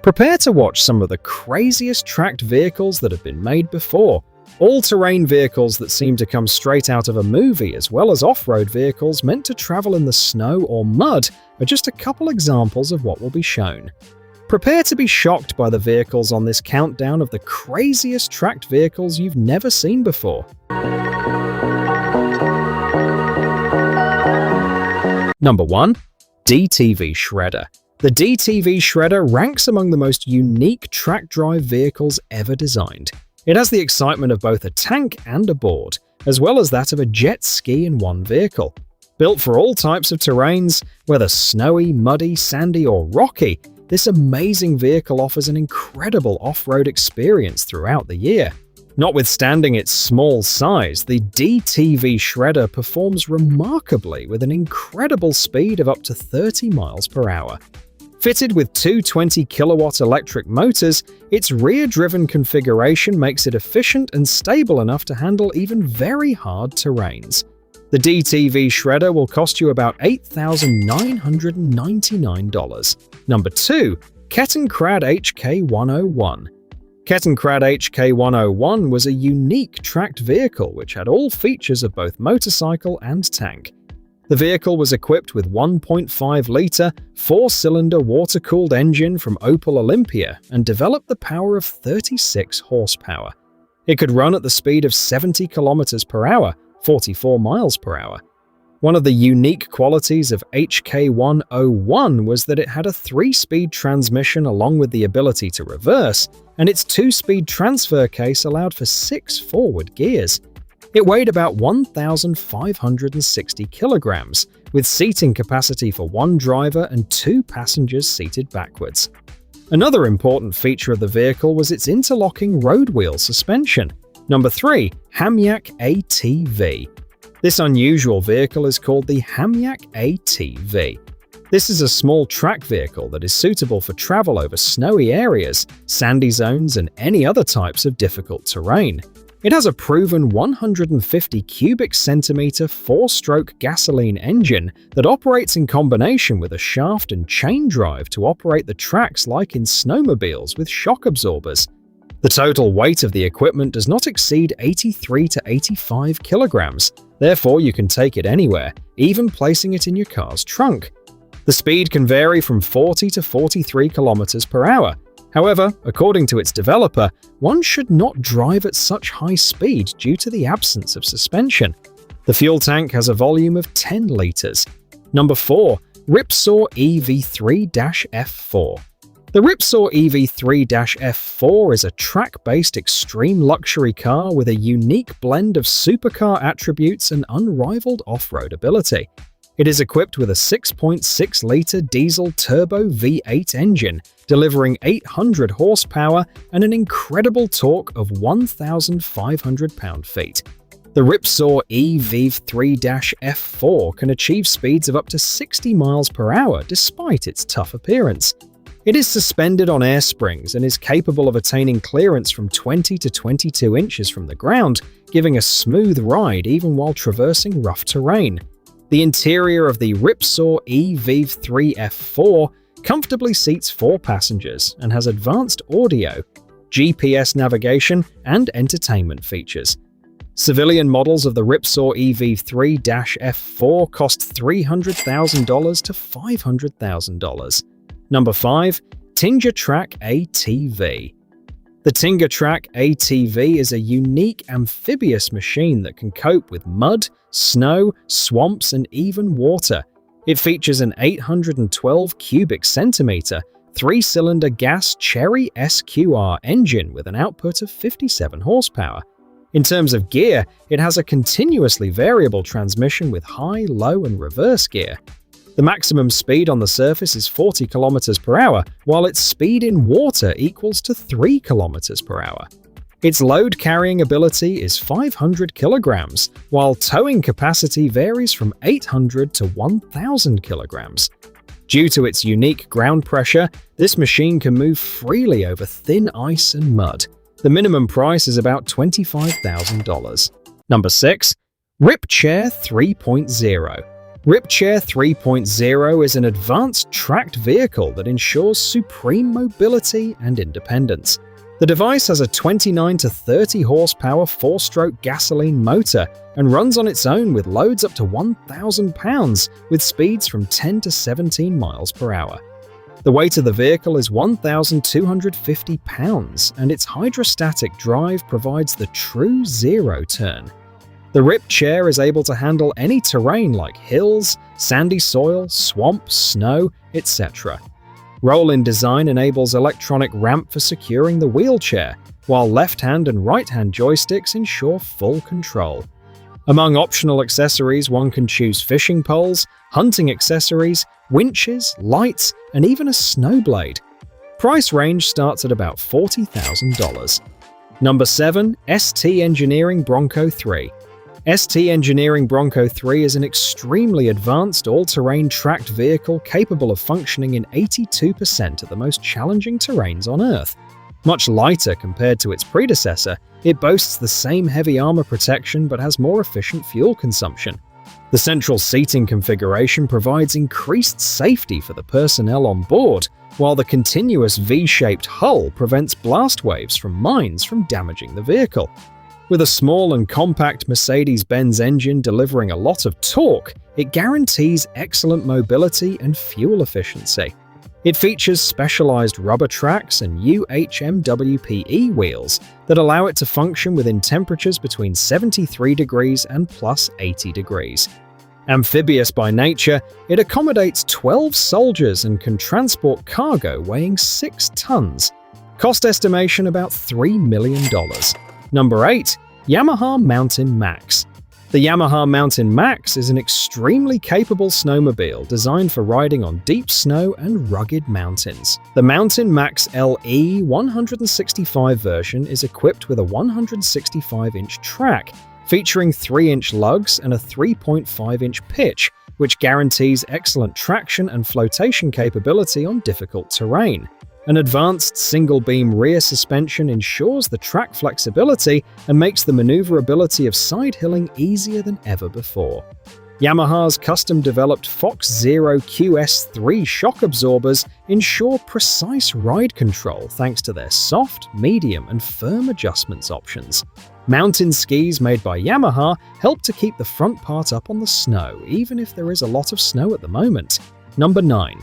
Prepare to watch some of the craziest tracked vehicles that have been made before. All-terrain vehicles that seem to come straight out of a movie, as well as off-road vehicles meant to travel in the snow or mud, are just a couple examples of what will be shown. Prepare to be shocked by the vehicles on this countdown of the craziest tracked vehicles you've never seen before. Number 1. DTV Shredder. The DTV Shredder ranks among the most unique track drive vehicles ever designed. It has the excitement of both a tank and a board, as well as that of a jet ski in one vehicle. Built for all types of terrains, whether snowy, muddy, sandy, or rocky, this amazing vehicle offers an incredible off-road experience throughout the year. Notwithstanding its small size, the DTV Shredder performs remarkably with an incredible speed of up to 30 miles per hour. Fitted with two 20-kilowatt electric motors, its rear-driven configuration makes it efficient and stable enough to handle even very hard terrains. The DTV Shredder will cost you about $8,999. Number 2. Kettenkrad HK101. Kettenkrad HK101 was a unique tracked vehicle which had all features of both motorcycle and tank. The vehicle was equipped with 1.5-litre, 4-cylinder water-cooled engine from Opel Olympia and developed the power of 36 horsepower. It could run at the speed of 70 kilometers per hour, 44 miles per hour. One of the unique qualities of HK101 was that it had a 3-speed transmission along with the ability to reverse, and its 2-speed transfer case allowed for 6 forward gears. It weighed about 1,560 kilograms, with seating capacity for 1 driver and 2 passengers seated backwards. Another important feature of the vehicle was its interlocking road wheel suspension. Number 3. Hamac ATV. This unusual vehicle is called the Hamac ATV. This is a small track vehicle that is suitable for travel over snowy areas, sandy zones, and any other types of difficult terrain. It has a proven 150 cubic centimeter 4-stroke gasoline engine that operates in combination with a shaft and chain drive to operate the tracks like in snowmobiles with shock absorbers. The total weight of the equipment does not exceed 83 to 85 kilograms, therefore you can take it anywhere, even placing it in your car's trunk. The speed can vary from 40 to 43 kilometers per hour. However, according to its developer, one should not drive at such high speed due to the absence of suspension. The fuel tank has a volume of 10 liters. Number 4. Ripsaw EV3-F4. The Ripsaw EV3-F4 is a track-based extreme luxury car with a unique blend of supercar attributes and unrivaled off-road ability. It is equipped with a 6.6-litre diesel turbo V8 engine, delivering 800 horsepower and an incredible torque of 1,500 pound-feet. The Ripsaw EV3-F4 can achieve speeds of up to 60 miles per hour despite its tough appearance. It is suspended on air springs and is capable of attaining clearance from 20 to 22 inches from the ground, giving a smooth ride even while traversing rough terrain. The interior of the Ripsaw EV3-F4 comfortably seats 4 passengers and has advanced audio, GPS navigation, and entertainment features. Civilian models of the Ripsaw EV3-F4 cost $300,000 to $500,000. Number 5. Tinger Track ATV. The Tinger Track ATV is a unique amphibious machine that can cope with mud, snow, swamps, and even water. It features an 812 cubic centimeter, 3-cylinder gas Cherry SQR engine with an output of 57 horsepower. In terms of gear, it has a continuously variable transmission with high, low, and reverse gear. The maximum speed on the surface is 40 km per hour, while its speed in water equals to 3 km per hour. Its load carrying ability is 500 kilograms, while towing capacity varies from 800 to 1,000 kilograms. Due to its unique ground pressure, this machine can move freely over thin ice and mud. The minimum price is about $25,000. Number 6. Ripchair 3.0. Ripchair 3.0 is an advanced tracked vehicle that ensures supreme mobility and independence. The device has a 29 to 30 horsepower 4-stroke gasoline motor and runs on its own with loads up to 1,000 pounds with speeds from 10 to 17 miles per hour. The weight of the vehicle is 1,250 pounds, and its hydrostatic drive provides the true zero turn. The Ripchair is able to handle any terrain like hills, sandy soil, swamp, snow, etc. Roll-in design enables electronic ramp for securing the wheelchair, while left-hand and right-hand joysticks ensure full control. Among optional accessories, one can choose fishing poles, hunting accessories, winches, lights, and even a snowblade. Price range starts at about $40,000. Number 7. ST Engineering Bronco 3. ST Engineering Bronco 3 is an extremely advanced all-terrain tracked vehicle capable of functioning in 82% of the most challenging terrains on Earth. Much lighter compared to its predecessor, it boasts the same heavy armor protection but has more efficient fuel consumption. The central seating configuration provides increased safety for the personnel on board, while the continuous V-shaped hull prevents blast waves from mines from damaging the vehicle. With a small and compact Mercedes-Benz engine delivering a lot of torque, it guarantees excellent mobility and fuel efficiency. It features specialized rubber tracks and UHMWPE wheels that allow it to function within temperatures between 73 degrees and plus 80 degrees. Amphibious by nature, it accommodates 12 soldiers and can transport cargo weighing 6 tons. Cost estimation about $3 million. Number 8. Yamaha Mountain Max. The Yamaha Mountain Max is an extremely capable snowmobile designed for riding on deep snow and rugged mountains. The Mountain Max LE 165 version is equipped with a 165-inch track, featuring 3-inch lugs and a 3.5-inch pitch, which guarantees excellent traction and flotation capability on difficult terrain. An advanced single-beam rear suspension ensures the track flexibility and makes the maneuverability of side-hilling easier than ever before. Yamaha's custom-developed Fox Zero QS3 shock absorbers ensure precise ride control thanks to their soft, medium, and firm adjustments options. Mountain skis made by Yamaha help to keep the front part up on the snow, even if there is a lot of snow at the moment. Number 9.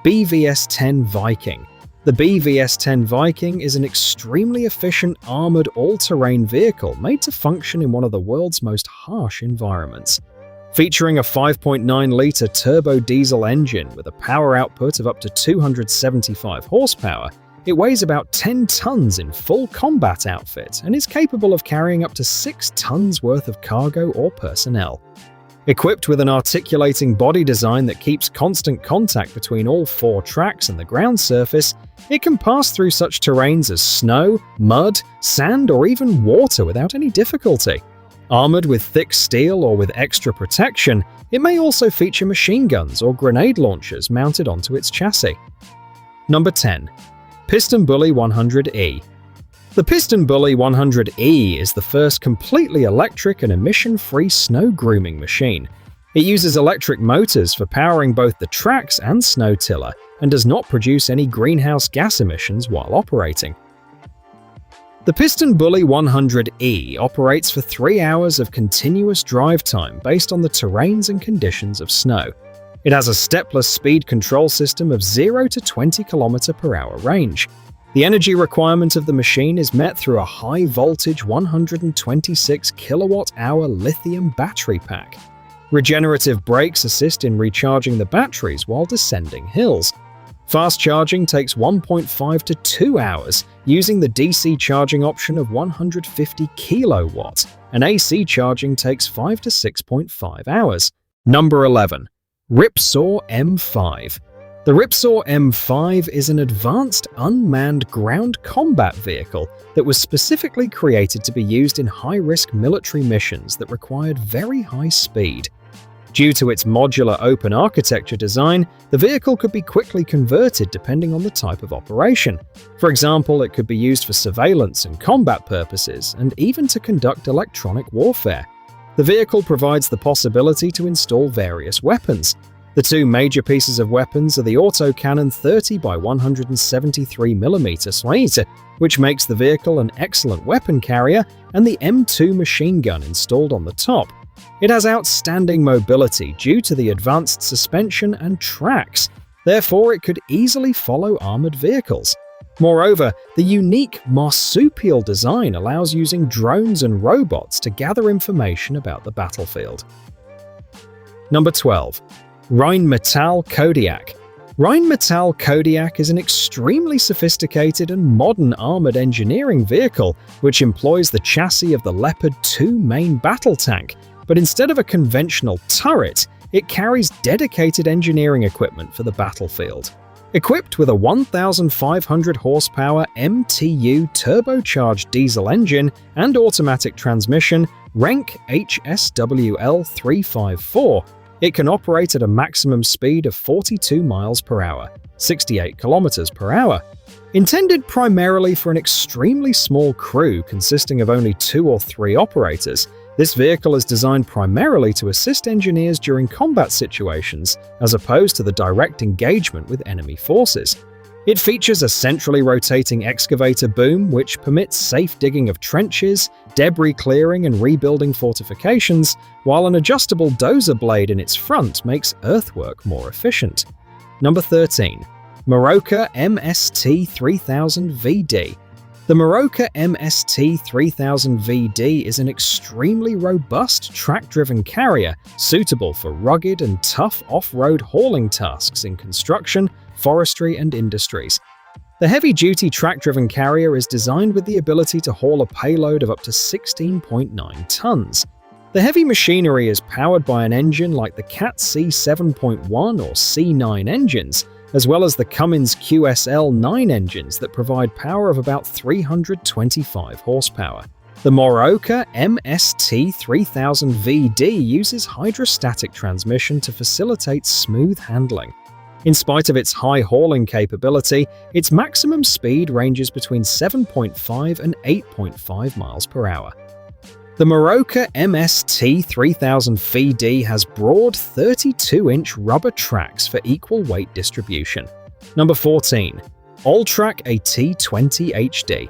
BVS10 Viking. The BVS10 Viking is an extremely efficient armored all-terrain vehicle made to function in one of the world's most harsh environments. Featuring a 5.9-litre turbo diesel engine with a power output of up to 275 horsepower, it weighs about 10 tons in full combat outfit and is capable of carrying up to 6 tons worth of cargo or personnel. Equipped with an articulating body design that keeps constant contact between all 4 tracks and the ground surface, it can pass through such terrains as snow, mud, sand, or even water without any difficulty. Armored with thick steel or with extra protection, it may also feature machine guns or grenade launchers mounted onto its chassis. Number 10. Piston Bully 100E. The Piston Bully 100E is the first completely electric and emission-free snow grooming machine. It uses electric motors for powering both the tracks and snow tiller, and does not produce any greenhouse gas emissions while operating. The Piston Bully 100E operates for 3 hours of continuous drive time based on the terrains and conditions of snow. It has a stepless speed control system of 0 to 20 km/h range. The energy requirement of the machine is met through a high-voltage 126 kWh lithium battery pack. Regenerative brakes assist in recharging the batteries while descending hills. Fast charging takes 1.5 to 2 hours using the DC charging option of 150 kW, and AC charging takes 5 to 6.5 hours. Number 11. Ripsaw M5. The Ripsaw M5 is an advanced unmanned ground combat vehicle that was specifically created to be used in high-risk military missions that required very high speed. Due to its modular open architecture design, the vehicle could be quickly converted depending on the type of operation. For example, it could be used for surveillance and combat purposes, and even to conduct electronic warfare. The vehicle provides the possibility to install various weapons. The two major pieces of weapons are the autocannon 30 by 173mm Slater, which makes the vehicle an excellent weapon carrier, and the M2 machine gun installed on the top. It has outstanding mobility due to the advanced suspension and tracks. Therefore, it could easily follow armored vehicles. Moreover, the unique marsupial design allows using drones and robots to gather information about the battlefield. Number 12. Rheinmetall Kodiak. Rheinmetall Kodiak is an extremely sophisticated and modern armored engineering vehicle which employs the chassis of the Leopard 2 main battle tank, but instead of a conventional turret, it carries dedicated engineering equipment for the battlefield. Equipped with a 1,500 horsepower MTU turbocharged diesel engine and automatic transmission, Renk HSWL354, it can operate at a maximum speed of 42 miles per hour, 68 kilometers per hour. Intended primarily for an extremely small crew consisting of only 2 or 3 operators, this vehicle is designed primarily to assist engineers during combat situations, as opposed to the direct engagement with enemy forces. It features a centrally rotating excavator boom which permits safe digging of trenches, debris clearing and rebuilding fortifications, while an adjustable dozer blade in its front makes earthwork more efficient. Number 13. Morooka MST3000VD. The Morooka MST3000VD is an extremely robust track-driven carrier suitable for rugged and tough off-road hauling tasks in construction, forestry, and industries. The heavy-duty track-driven carrier is designed with the ability to haul a payload of up to 16.9 tons. The heavy machinery is powered by an engine like the Cat C7.1 or C9 engines, as well as the Cummins QSL9 engines that provide power of about 325 horsepower. The Morooka MST3000VD uses hydrostatic transmission to facilitate smooth handling. In spite of its high hauling capability, its maximum speed ranges between 7.5 and 8.5 miles per hour. The Morooka MST3000VD has broad 32-inch rubber tracks for equal weight distribution. Number 14. Alltrack AT20 HD.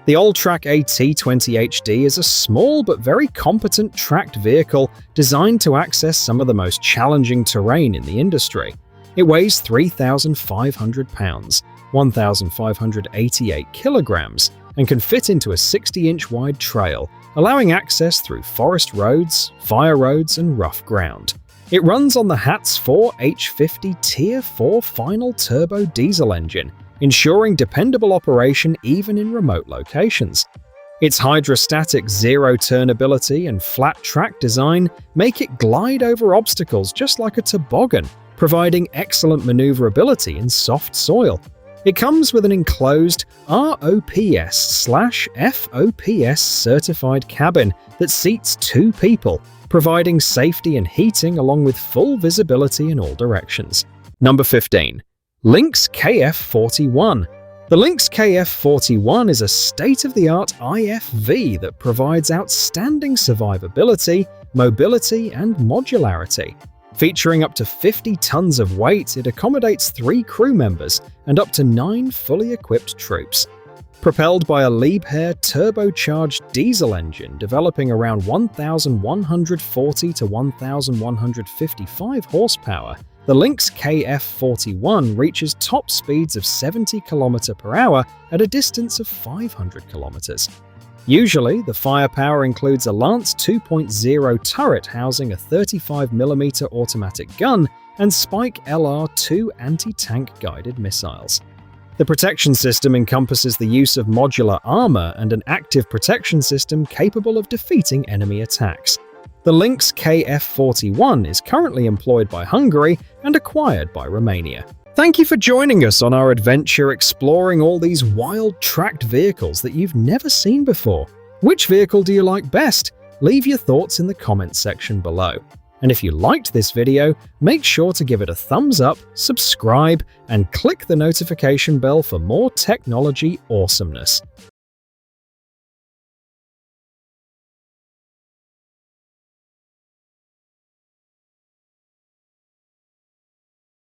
The Alltrack AT20 HD is a small but very competent tracked vehicle designed to access some of the most challenging terrain in the industry. It weighs 3,500 pounds, 1,588 kilograms, and can fit into a 60-inch wide trail, allowing access through forest roads, fire roads, and rough ground. It runs on the HATS 4H50 Tier 4 final turbo diesel engine, ensuring dependable operation even in remote locations. Its hydrostatic zero-turn ability and flat track design make it glide over obstacles just like a toboggan, providing excellent maneuverability in soft soil. It comes with an enclosed ROPS/FOPS certified cabin that seats 2 people, providing safety and heating along with full visibility in all directions. Number 15. Lynx KF41. The Lynx KF41 is a state-of-the-art IFV that provides outstanding survivability, mobility, and modularity. Featuring up to 50 tons of weight, it accommodates 3 crew members and up to 9 fully equipped troops. Propelled by a Liebherr turbocharged diesel engine developing around 1,140 to 1,155 horsepower, the Lynx KF41 reaches top speeds of 70 km per hour at a distance of 500 kilometers. Usually, the firepower includes a Lance 2.0 turret housing a 35mm automatic gun and Spike LR2 anti-tank guided missiles. The protection system encompasses the use of modular armor and an active protection system capable of defeating enemy attacks. The Lynx KF41 is currently employed by Hungary and acquired by Romania. Thank you for joining us on our adventure exploring all these wild tracked vehicles that you've never seen before. Which vehicle do you like best? Leave your thoughts in the comments section below. And if you liked this video, make sure to give it a thumbs up, subscribe, and click the notification bell for more technology awesomeness.